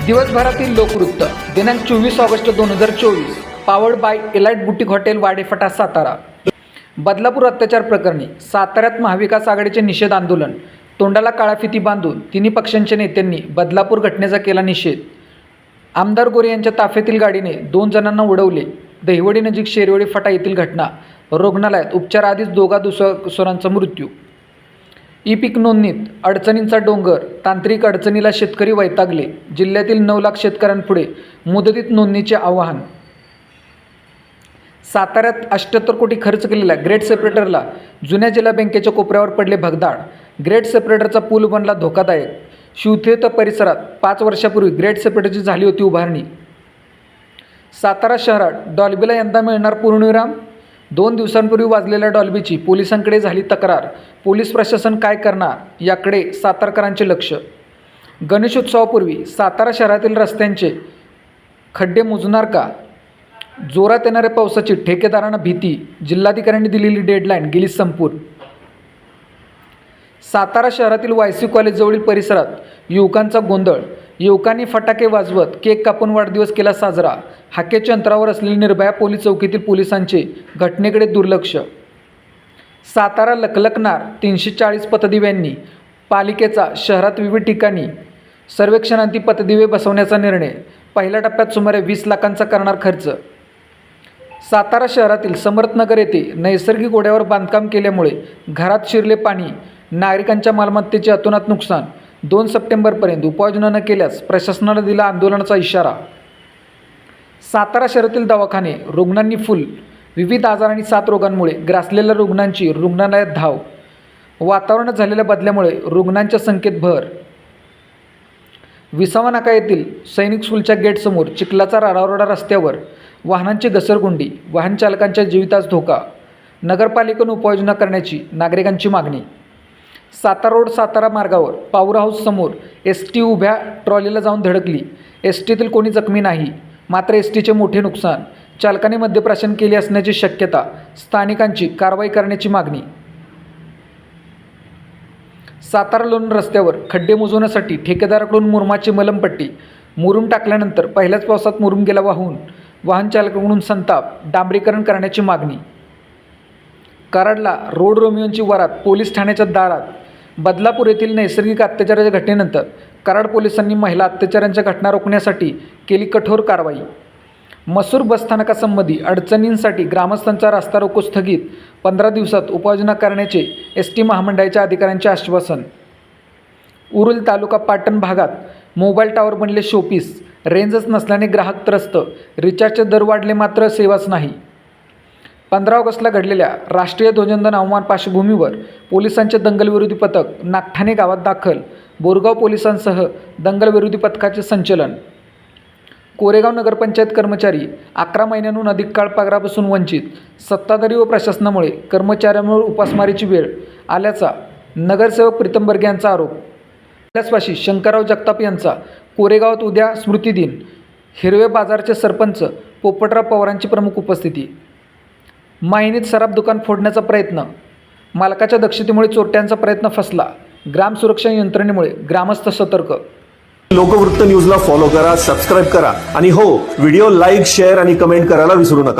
दिवसभरातील लोकवृत्त दिनांक 24 August 2024 powered by elite boutique hotel Wadephata Satara. Badlapur अत्याचार प्रकरणी साताऱ्यात महाविकास आघाडीचे निषेध आंदोलन। तोंडाला काळा फिती बांधून तिन्ही पक्षांच्या नेत्यांनी बदलापूर घटनेचा केला निषेध। आमदार गोरे यांच्या ताफ्यातील गाडीने 2 जणांना उडवले। दहिवडी नजीक शेरवडी फाटा येथील घटना। रुग्णालयात उपचाराआधीच दोघा दुसऱ्यांचा मृत्यू। ई पीक नोंदणीत अडचणींचा डोंगर। तांत्रिक अडचणीला शेतकरी वैतागले। जिल्ह्यातील 9 लाख शेतकऱ्यांपुढे मुदतीत नोंदणीचे आवाहन। साताऱ्यात 78 कोटी खर्च केलेल्या ग्रेट सेपरेटरला जुन्या जिल्हा बँकेच्या कोपऱ्यावर पडले भगदाड। ग्रेट सेपरेटरचा पूल बनला धोकादायक। शिवतीर्थ परिसरात 5 वर्षापूर्वी ग्रेट सेपरेटरची झाली होती उभारणी। सातारा शहरात डॉल्बीला यंदा मिळणार पूर्णविराम। 2 दिवसांपूर्वी वाजलेल्या डॉल्बीची पोलिसांकडे झाली तक्रार। पोलीस प्रशासन काय करणार याकडे सातारकरांचे लक्ष। गणेशोत्सवापूर्वी सातारा शहरातील रस्त्यांचे खड्डे मुजणार का? जोरात येणाऱ्या पावसाची ठेकेदारांना भीती। जिल्हाधिकाऱ्यांनी दिलेली डेडलाईन गेली संपून। सातारा शहरातील वायसी कॉलेजजवळील परिसरात युवकांचा गोंधळ। युवकांनी फटाके वाजवत केक कापून वाढदिवस केला साजरा। हाकेच्या अंतरावर असलेली निर्भया पोलीस चौकीतील पोलिसांचे घटनेकडे दुर्लक्ष। सातारा लखलखणार 340 पथदिव्यांनी। पालिकेचा शहरात विविध ठिकाणी सर्वेक्षणांती पथदिवे बसवण्याचा निर्णय। पहिल्या टप्प्यात सुमारे 20 लाखांचा करणार खर्च। सातारा शहरातील समर्थनगर येथे नैसर्गिक ओढ्यावर बांधकाम केल्यामुळे घरात शिरले पाणी। नागरिकांच्या मालमत्तेचे अतोनात नुकसान। 2 सप्टेंबरपर्यंत उपाययोजना न केल्यास प्रशासनाने दिला आंदोलनाचा इशारा। सातारा शहरातील दवाखाने रुग्णांनी फुल। विविध आजार आणि 7 रोगांमुळे ग्रासलेल्या रुग्णांची रुग्णालयात धाव। वातावरणात झालेल्या बदलामुळे रुग्णांच्या संख्येत भर। विसावा नाका येथील सैनिक स्कूलच्या गेटसमोर चिखलाचा राडारोडा रस्त्यावर वाहनांची घसरगुंडी। वाहन चालकांच्या जीवितास धोका। नगरपालिकेने उपाययोजना करण्याची नागरिकांची मागणी। सातारा रोड सातारा मार्गावर पॉवर हाऊस समोर एसटी उभ्या ट्रॉलीला जाऊन धडकली। एसटीतील कोणी जखमी नाही, मात्र एसटीचे मोठे नुकसान। चालकाने मद्यप्राशन केले असण्याची शक्यता। स्थानिकांची कारवाई करण्याची मागणी। सातारा लोणंद रस्त्यावर खड्डे मुजवण्यासाठी ठेकेदाराकडून मुरुमाची मलमपट्टी। मुरुम टाकल्यानंतर पहिल्याच पावसात मुरुम गेला वाहून। वाहन चालकाकडून संताप। डांबरीकरण करण्याची मागणी। कराडला रोड रोमियोंची वरात पोलीस ठाण्याच्या दारात। बदलापूर येथील नैसर्गिक अत्याचाराच्या घटनेनंतर कराड पोलिसांनी महिला अत्याचारांच्या घटना रोखण्यासाठी केली कठोर कारवाई। मसूर बसस्थानकासंबंधी अडचणींसाठी ग्रामस्थांचा रास्ता रोको स्थगित। 15 दिवसात उपाययोजना करण्याचे एसटी महामंडळाच्या अधिकाऱ्यांचे आश्वासन। उरुल तालुका पाटण भागात मोबाईल टावर बनले शोपीस। रेंजच नसल्याने ग्राहक त्रस्त। रिचार्जचे दर वाढले मात्र सेवाच नाही। 15 ऑगस्टला घडलेल्या राष्ट्रीय ध्वजवंदन अवमान पार्श्वभूमीवर पोलिसांचे दंगलविरोधी पथक नागठाणे गावात दाखल। बोरगाव पोलिसांसह दंगलविरोधी पथकाचे संचलन। कोरेगाव नगरपंचायत कर्मचारी 11 महिन्यांहून अधिक काळ पगारापासून वंचित। सत्ताधारी व प्रशासनामुळे कर्मचाऱ्यांवर उपासमारीची वेळ आल्याचा नगरसेवक प्रीतम बर्गे यांचा आरोप। कैलासवासी शंकरराव जगताप यांचा कोरेगावात उद्या स्मृतिदिन। हिरवे बाजारचे सरपंच पोपटराव पवारांची प्रमुख उपस्थिती। माहिनीत सराफ दुकान फोडण्याचा प्रयत्न। मालकाच्या दक्षतेमुळे चोरट्यांचा प्रयत्न फसला। ग्राम सुरक्षा यंत्रणेमुळे ग्रामस्थ सतर्क। लोकवृत्त न्यूजला फॉलो करा, सबस्क्राईब करा आणि हो, व्हिडिओ लाईक, शेअर आणि कमेंट करायला विसरू नका।